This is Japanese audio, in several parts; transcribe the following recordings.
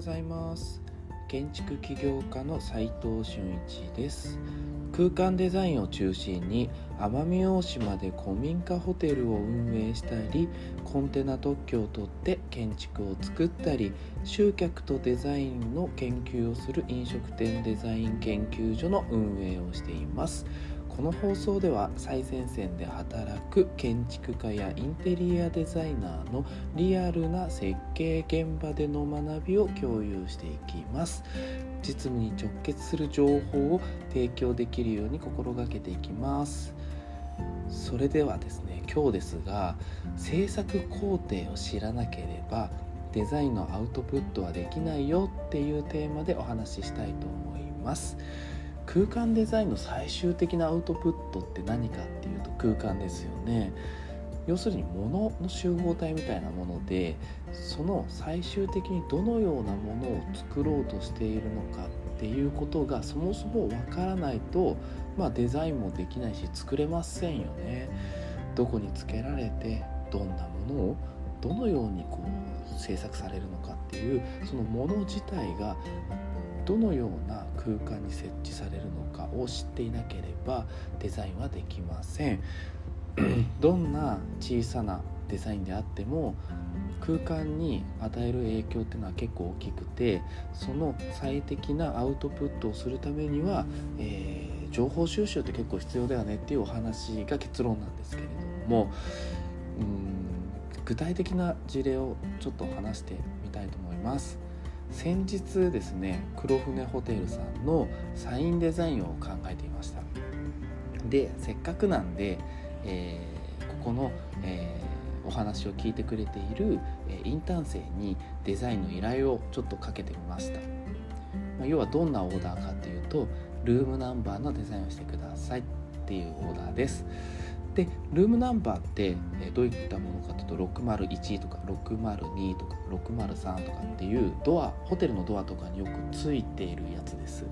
ございます。建築起業家の斉藤俊一です。空間デザインを中心に奄美大島で古民家ホテルを運営したり、コンテナ特許を取って建築を作ったり、集客とデザインの研究をする飲食店デザイン研究所の運営をしています。この放送では最前線で働く建築家やインテリアデザイナーのリアルな設計現場での学びを共有していきます。実務に直結する情報を提供できるように心がけていきます。それではですね、今日ですが、制作工程を知らなければデザインのアウトプットはできないよっていうテーマでお話ししたいと思います。空間デザインの最終的なアウトプットって何かっていうと空間ですよね。要するに物の集合体みたいなもので、その最終的にどのようなものを作ろうとしているのかっていうことがそもそもわからないと、デザインもできないし作れませんよね。どこにつけられてどんなものをどのように制作されるのかっていう、そのもの自体がどのような空間に設置されるのかを知っていなければデザインはできません。どんな小さなデザインであっても空間に与える影響っていうのは結構大きくて、その最適なアウトプットをするためには、情報収集って結構必要だよねっていうお話が結論なんですけれども、具体的な事例をちょっと話してみたいと思います。先日ですね、黒船ホテルさんのサインデザインを考えていました。で、せっかくなんで、ここの、お話を聞いてくれている、インターン生にデザインの依頼をちょっとかけてみました。要はどんなオーダーかというと、ルームナンバーのデザインをしてくださいっていうオーダーです。で、ルームナンバーってどういったものかというと、601とか602とか603とかっていうドア、ホテルのドアとかによくついているやつです。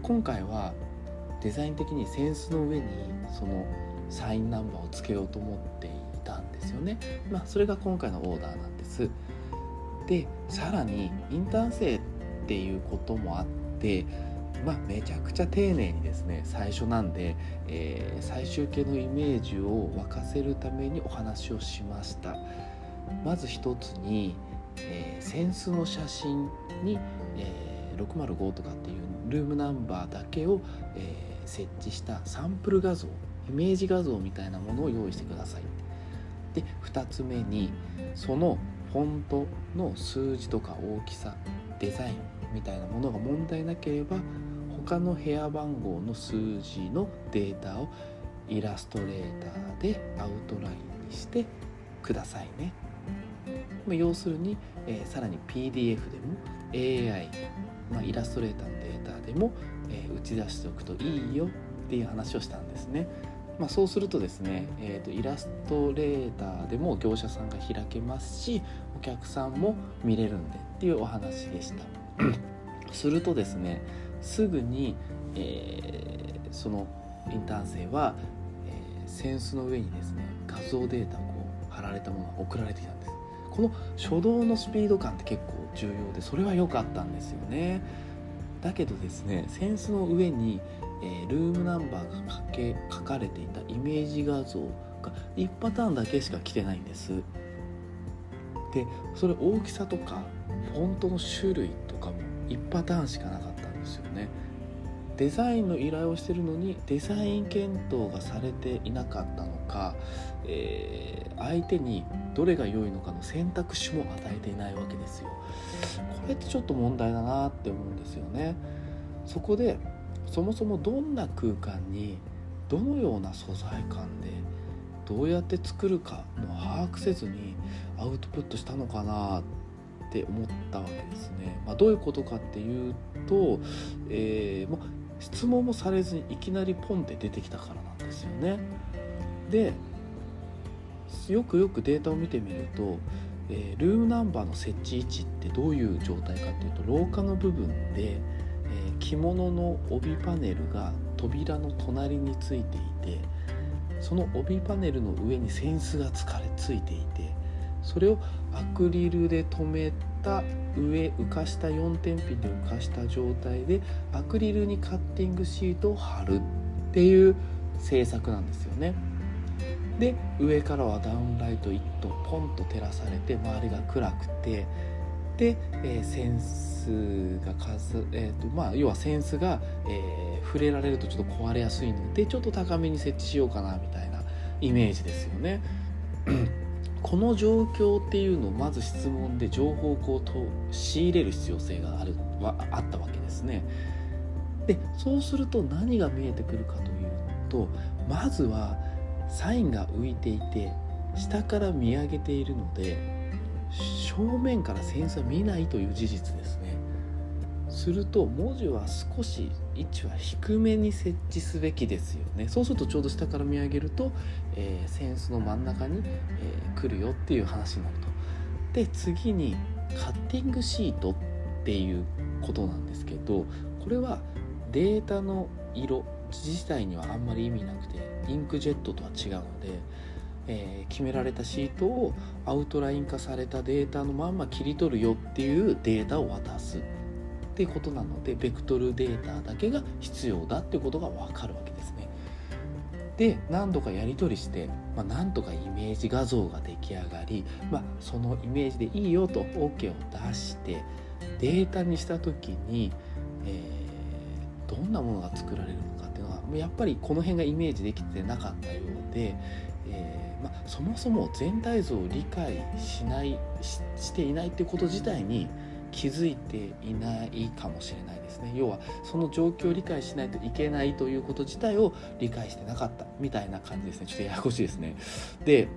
今回はデザイン的にセンスの上にそのサインナンバーをつけようと思っていたんですよね。それが今回のオーダーなんです。で、さらにインターン生っていうこともあって、めちゃくちゃ丁寧にですね、最初なんで、最終形のイメージを沸かせるためにお話をしました。まず一つに、センスの写真に、605とかっていうルームナンバーだけを、設置したサンプル画像、イメージ画像みたいなものを用意してください。で、2つ目にそのフォントの数字とか大きさ、デザインみたいなものが問題なければ、他の部屋番号の数字のデータをイラストレーターでアウトラインにしてくださいね。要するに、さらに PDF でも AI、イラストレーターのデータでも、打ち出しておくといいよっていう話をしたんですね。そうするとですね、イラストレーターでも業者さんが開けますし、お客さんも見れるんでっていうお話でした。するとですね、すぐに、そのインターン生は、センスの上にですね、画像データを貼られたものが送られてきたんです。この初動のスピード感って結構重要で、それは良かったんですよね。だけどですね、センスの上に、ルームナンバーが書かれていたイメージ画像が1パターンだけしか来てないんです。で、それ大きさとかフォントの種類とかも1パターンしかなかったんですよね。デザインの依頼をしているのにデザイン検討がされていなかったのか、相手にどれが良いのかの選択肢も与えていないわけですよ。これってちょっと問題だなって思うんですよね。そこでそもそもどんな空間にどのような素材感でどうやって作るかも把握せずにアウトプットしたのかなって思ったわけですね。どういうことかっていうと、質問もされずにいきなりポンって出てきたからなんですよね。で、よくデータを見てみると、ルームナンバーの設置位置ってどういう状態かというと、廊下の部分で、着物の帯パネルが扉の隣についていて、その帯パネルの上にセンスがついていて、それをアクリルで留めた浮かした4点ピンで浮かした状態でアクリルにカッティングシートを貼るっていう製作なんですよね。で上からはダウンライト1とポンと照らされて周りが暗くて、で、センスが要はセンスが、触れられるとちょっと壊れやすいのでちょっと高めに設置しようかなみたいなイメージですよね。この状況っていうのをまず質問で情報を仕入れる必要性があったわけですね。でそうすると何が見えてくるかというと、まずはサインが浮いていて下から見上げているので正面からセンスは見ないという事実ですね。すると文字は少し位置は低めに設置すべきですよね。そうするとちょうど下から見上げると、センスの真ん中に、来るよっていう話になると。で次にカッティングシートっていうことなんですけど、これはデータの色自体にはあんまり意味なくてインクジェットとは違うので、決められたシートをアウトライン化されたデータのまんま切り取るよっていうデータを渡すっていうことなので、ベクトルデータだけが必要だっていうことが分かるわけですね。で何度かやり取りして、なんとかイメージ画像が出来上がり、そのイメージでいいよと OK を出してデータにした時に、どんなものが作られるのかっていうのはやっぱりこの辺がイメージできてなかったようで、そもそも全体像を理解していないってこと自体に気づいていないかもしれないですね。要はその状況を理解しないといけないということ自体を理解してなかったみたいな感じですね。ちょっとややこしいですね。で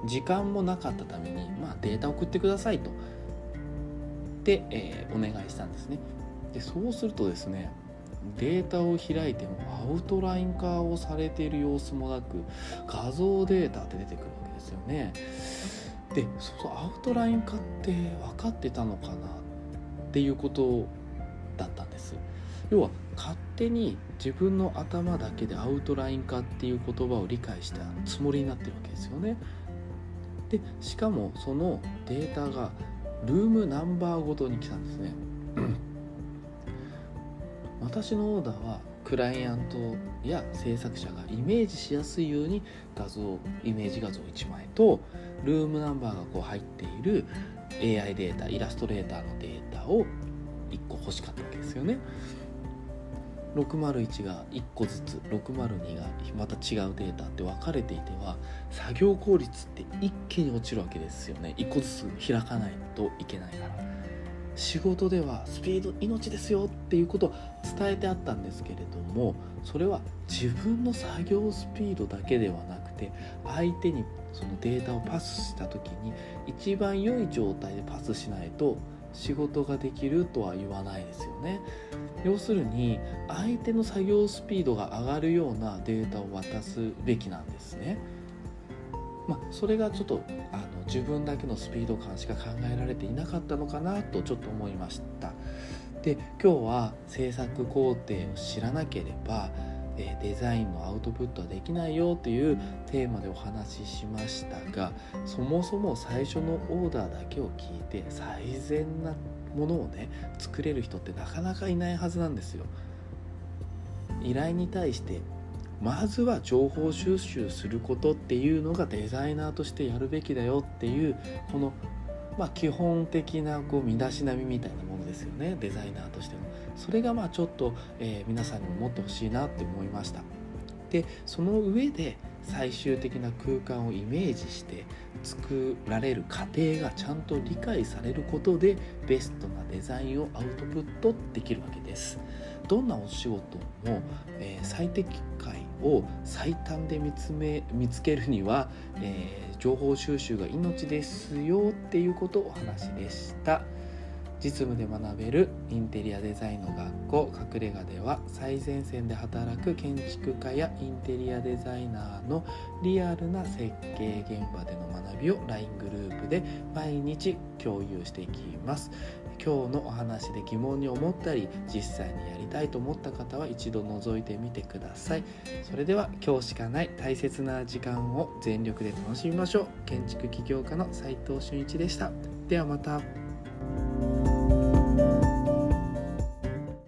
時間もなかったために、データを送ってくださいとで、お願いしたんですね。でそうするとですね、データを開いてもアウトライン化をされている様子もなく画像データって出てくるわけですよね。でアウトライン化って分かってたのかなっていうことだったんです。要は勝手に自分の頭だけでアウトライン化っていう言葉を理解したつもりになってるわけですよね。でしかもそのデータがルームナンバーごとに来たんですね。私のオーダーはクライアントや制作者がイメージしやすいようにイメージ画像1枚とルームナンバーが入っている AI データ、イラストレーターのデータを1個欲しかったわけですよね。601が1個ずつ、602がまた違うデータって分かれていては作業効率って一気に落ちるわけですよね。1個ずつ開かないといけないから。仕事ではスピード命ですよっていうことを伝えてあったんですけれども、それは自分の作業スピードだけではなくて相手にそのデータをパスした時に一番良い状態でパスしないと仕事ができるとは言わないですよね。要するに相手の作業スピードが上がるようなデータを渡すべきなんですね。それがちょっと自分だけのスピード感しか考えられていなかったのかなとちょっと思いました。で今日は制作工程を知らなければデザインのアウトプットはできないよというテーマでお話ししましたが、そもそも最初のオーダーだけを聞いて最善なものをね作れる人ってなかなかいないはずなんですよ。依頼に対してまずは情報収集することっていうのがデザイナーとしてやるべきだよっていうこの、基本的な身だしなみみたいなものですよね、デザイナーとしての。それがちょっと、皆さんにも持ってほしいなって思いました。でその上で最終的な空間をイメージして作られる過程がちゃんと理解されることでベストなデザインをアウトプットできるわけです。どんなお仕事も、最適解を最短で見つけるには、情報収集が命ですよっていうことをお話でした。実務で学べるインテリアデザインの学校隠れ家では、最前線で働く建築家やインテリアデザイナーのリアルな設計現場での学びを LINE グループで毎日共有していきます。今日のお話で疑問に思ったり、実際にやりたいと思った方は一度覗いてみてください。それでは今日しかない大切な時間を全力で楽しみましょう。建築起業家の斉藤俊一でした。ではまた。